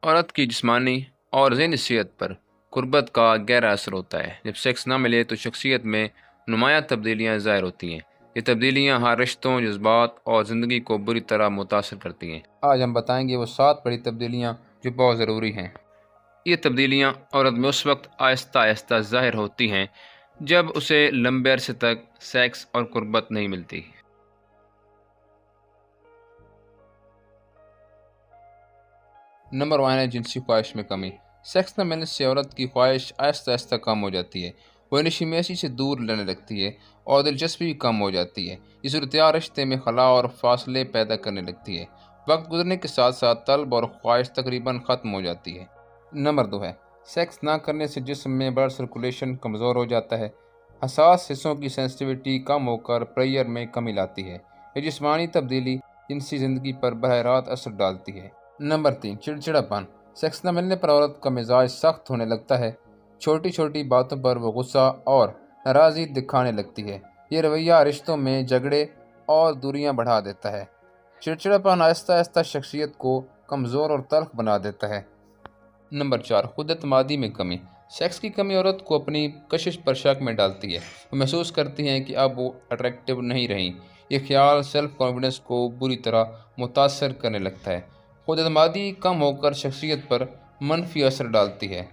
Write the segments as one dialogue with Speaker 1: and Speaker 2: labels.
Speaker 1: عورت کی جسمانی اور ذہنی صحت پر قربت کا گہرا اثر ہوتا ہے۔ جب سیکس نہ ملے تو شخصیت میں نمایاں تبدیلیاں ظاہر ہوتی ہیں۔ یہ تبدیلیاں ہر رشتوں، جذبات اور زندگی کو بری طرح متاثر کرتی ہیں۔ آج ہم بتائیں گے وہ 7 بڑی تبدیلیاں جو بہت ضروری ہیں۔ یہ تبدیلیاں عورت میں اس وقت آہستہ آہستہ ظاہر ہوتی ہیں جب اسے لمبے عرصے تک سیکس اور قربت نہیں ملتی۔ نمبر 1 ہے جنسی خواہش میں کمی۔ سیکس نہ ملنے سے عورت کی خواہش آہستہ آہستہ کم ہو جاتی ہے۔ وہ انٹیمیسی سے دور لینے لگتی ہے اور دلچسپی بھی کم ہو جاتی ہے۔ یہ صورتحال رشتے میں خلا اور فاصلے پیدا کرنے لگتی ہے۔ وقت گزرنے کے ساتھ ساتھ طلب اور خواہش تقریباً ختم ہو جاتی ہے۔ نمبر 2 ہے سیکس نہ کرنے سے جسم میں بلڈ سرکولیشن کمزور ہو جاتا ہے۔ حساس حصوں کی سینسٹیوٹی کم ہو کر پریئر میں کمی لاتی ہے۔ یہ جسمانی تبدیلی جنسی زندگی پر براہ راست اثر ڈالتی ہے۔ نمبر 3 چڑچڑاپن۔ سیکس نہ ملنے پر عورت کا مزاج سخت ہونے لگتا ہے۔ چھوٹی چھوٹی باتوں پر وہ غصہ اور ناراضگی دکھانے لگتی ہے۔ یہ رویہ رشتوں میں جھگڑے اور دوریاں بڑھا دیتا ہے۔ چڑچڑاپن آہستہ آہستہ شخصیت کو کمزور اور تلخ بنا دیتا ہے۔ نمبر 4 خود اعتمادی میں کمی۔ سیکس کی کمی عورت کو اپنی کشش پر شک میں ڈالتی ہے۔ وہ محسوس کرتی ہیں کہ اب وہ اٹریکٹیو نہیں رہیں۔ یہ خیال سیلف کانفیڈنس کو بری طرح متاثر کرنے لگتا ہے۔ خود اعتمادی کم ہو کر شخصیت پر منفی اثر ڈالتی ہے۔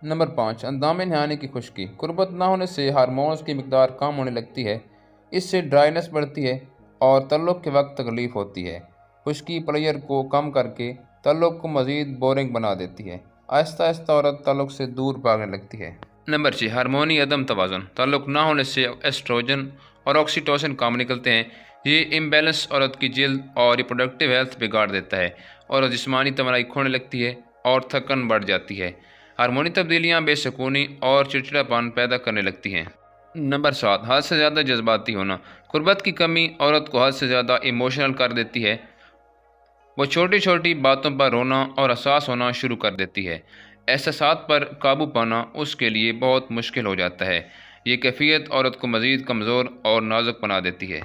Speaker 1: نمبر 5 اندام نہانے کی خشکی۔ قربت نہ ہونے سے ہارمونز کی مقدار کم ہونے لگتی ہے۔ اس سے ڈرائنس بڑھتی ہے اور تعلق کے وقت تکلیف ہوتی ہے۔ خشکی پلیئر کو کم کر کے تعلق کو مزید بورنگ بنا دیتی ہے۔ آہستہ آہستہ عورت تعلق سے دور بھاگنے لگتی ہے۔ نمبر 6 ہارمونی عدم توازن۔ تعلق نہ ہونے سے ایسٹروجن اور آکسیٹوسن کام نکلتے ہیں۔ یہ امبیلنس عورت کی جلد اور ریپروڈکٹیو ہیلتھ بگاڑ دیتا ہے اور جسمانی توانائی کھونے لگتی ہے اور تھکن بڑھ جاتی ہے۔ ہارمونی تبدیلیاں بے سکونی اور چڑچڑاپن پیدا کرنے لگتی ہیں۔ نمبر 7 حد سے زیادہ جذباتی ہونا۔ قربت کی کمی عورت کو حد سے زیادہ ایموشنل کر دیتی ہے۔ وہ چھوٹی چھوٹی باتوں پر رونا اور حساس ہونا شروع کر دیتی ہے۔ احساسات پر قابو پانا اس کے لیے بہت مشکل ہو جاتا ہے۔ یہ کیفیت عورت کو مزید کمزور اور نازک بنا دیتی ہے۔